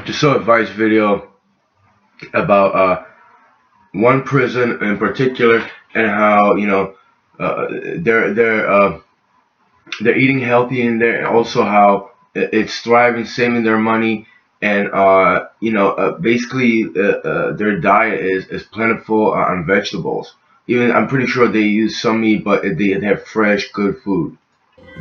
just saw a Vice video about one prison in particular and how uh, they're they're uh, they're eating healthy in there, and also how it's thriving, saving their money, and basically their diet is plentiful on vegetables. Even I'm pretty sure they use some meat, but they have fresh, good food.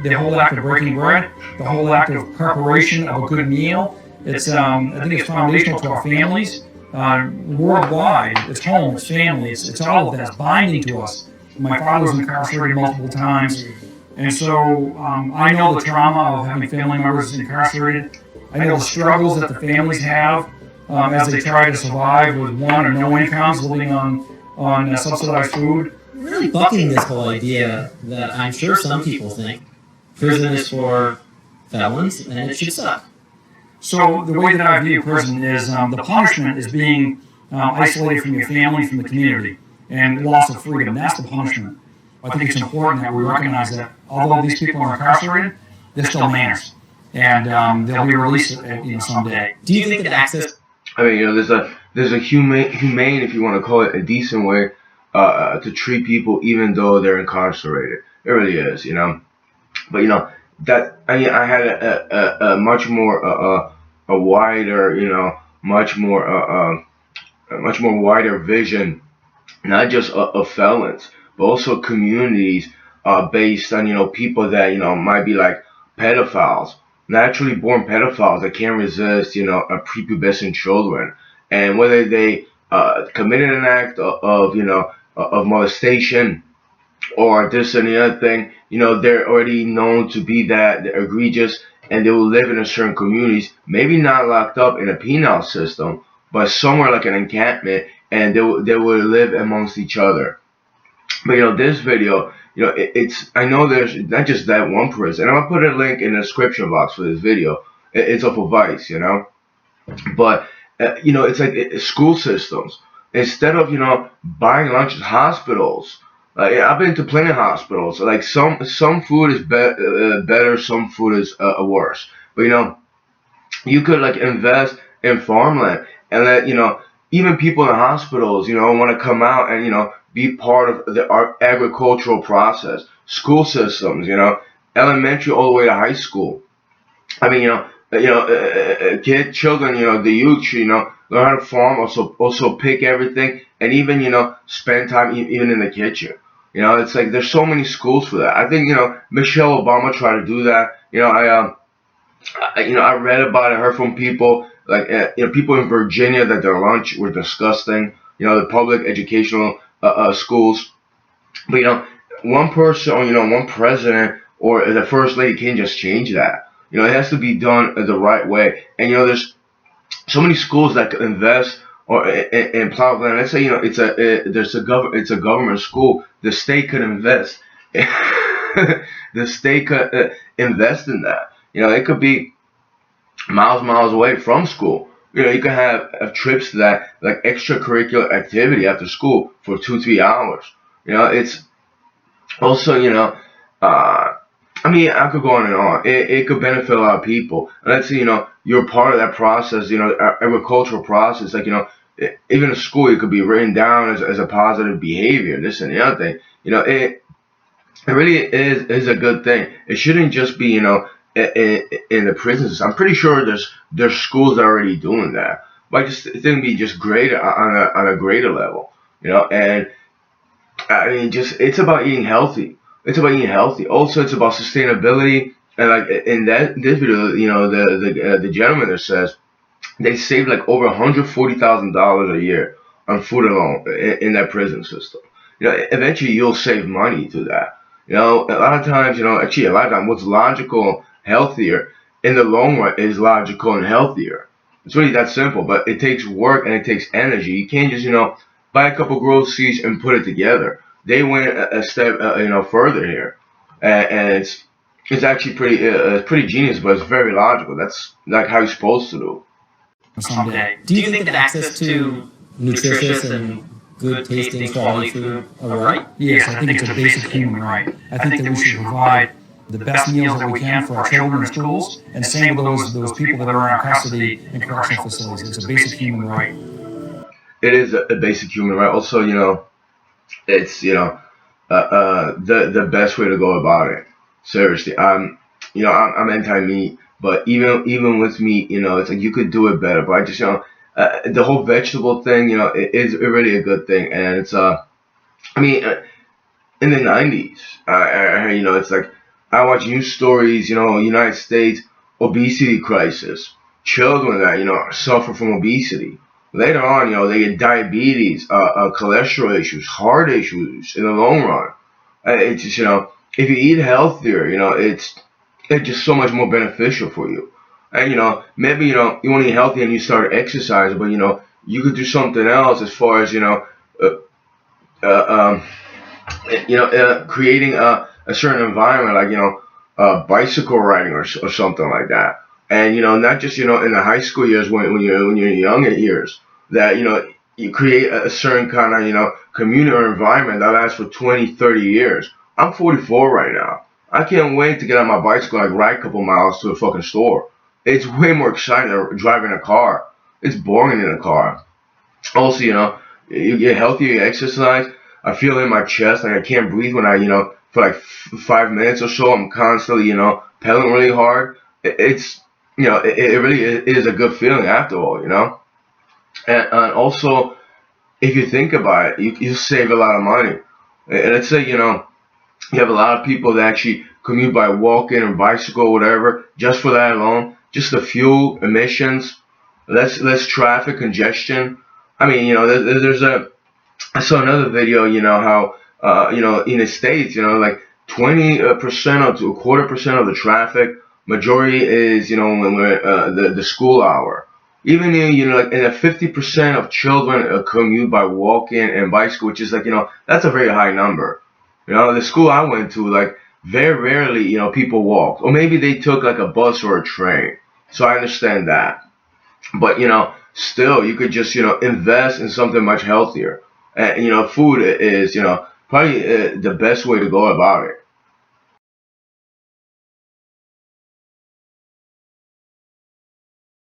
The whole act of breaking bread, the whole act of preparation of a good meal. I think it's foundational to our families. Worldwide, it's home, it's family, it's all of that. It's binding to us. My father was incarcerated multiple times, and so I know the trauma of having family members incarcerated. I know the struggles that the families have as they try to survive with one or no incomes, living on subsidized food. Really bucking this whole idea that I'm sure some people think prison is for felons and it should suck. So the way that I view prison is the punishment is being isolated from your family, from the community, and loss of freedom. That's the punishment. I think it's important that we recognize that although these people are incarcerated, they're still manners, and they'll be released someday. Do you think that access? I mean, there's a humane, if you want to call it, a decent way to treat people even though they're incarcerated. It really is, But that I had a much more a wider, much more wider vision, not just of felons, but also communities based on people that might be like pedophiles, naturally born pedophiles that can't resist a prepubescent children, and whether they committed an act of molestation or this and the other thing, they're already known to be that egregious, and they will live in a certain communities, maybe not locked up in a penal system, but somewhere like an encampment, and they will live amongst each other. But this video, it's I know there's not just that one prison, and I'm gonna put a link in the description box for this video. It's off of Vice, but it's like school systems. Instead of buying lunches, hospitals. I've been to plenty of hospitals. Like some food is better, some food is worse. But you could like invest in farmland and let even people in the hospitals want to come out and be part of the agricultural process. School systems, elementary all the way to high school. I mean, children, the youth, learn how to farm, also pick everything, and even spend time even in the kitchen. It's like there's so many schools for that. I think Michelle Obama tried to do that. I read about it, heard from people like people in Virginia that their lunch were disgusting. The public educational schools, but one person or one president or the first lady can't just change that. It has to be done the right way. And there's so many schools that could invest or in plot of land. Let's say it's a government school. The state could invest. The state could invest in that. It could be miles away from school. You can have trips to that like extracurricular activity after school for 2-3 hours. It's also I mean, I could go on and on. It could benefit a lot of people. And let's say you're part of that process. Agricultural process. Like even in school, it could be written down as a positive behavior. This and the other thing. It really is a good thing. It shouldn't just be in the prisons. I'm pretty sure there's schools already doing that. But it's going to be just greater on a greater level. And I mean, it's about eating healthy. It's about eating healthy. Also, it's about sustainability. And like in this video, the gentleman that says they saved like over $140,000 a year on food alone in that prison system. Eventually you'll save money to that. A lot of times, actually a lot of times, what's logical, healthier in the long run is logical and healthier. It's really that simple. But it takes work and it takes energy. You can't just buy a couple groceries and put it together. They went a step further here, and it's actually pretty genius, but it's very logical. That's like how you're supposed to do. Someday. Do you think that access to nutritious and good tasting quality food are right? Yes, I think it's a basic human right. I think that we should provide the best meals that we can for our children in schools, and same with those people that are in our custody in correctional facilities. It's a basic human right. It is a basic human right. Also, it's the best way to go about it. Seriously, I'm anti-meat, but even with meat, it's like you could do it better. But I just the whole vegetable thing, it is really a good thing, and it's I mean, in the 90s, it's like I watch news stories, United States obesity crisis, children that suffer from obesity. Later on, they get diabetes, cholesterol issues, heart issues in the long run. It's just if you eat healthier, it's just so much more beneficial for you. And maybe you want to eat healthy and you start exercising, but you could do something else as far as uh, um, creating a certain environment, like bicycle riding or something like that. And not just in the high school years when you're young years, that you create a certain kind of community or environment that lasts for 20, 30 years. I'm 44 right now. I can't wait to get on my bicycle and like ride a couple miles to a fucking store. It's way more exciting than driving a car. It's boring in a car. Also, you get healthier, you exercise. I feel it in my chest, like I can't breathe when for like 5 minutes or so, I'm constantly, pedaling really hard. It's, it really is a good feeling after all. And also, if you think about it, you save a lot of money. And let's say, you have a lot of people that actually commute by walking or bicycle or whatever, just for that alone, just the fuel emissions, less traffic congestion. I mean, I saw another video, how, in the States, like 20% up to a quarter% of the traffic, majority is, when we're, the school hour. Even, like, and 50% of children commute by walking and bicycle, which is like, that's a very high number. The school I went to, like, very rarely, people walked. Or maybe they took like a bus or a train. So I understand that. But, still, you could just, invest in something much healthier. And, food is, probably the best way to go about it.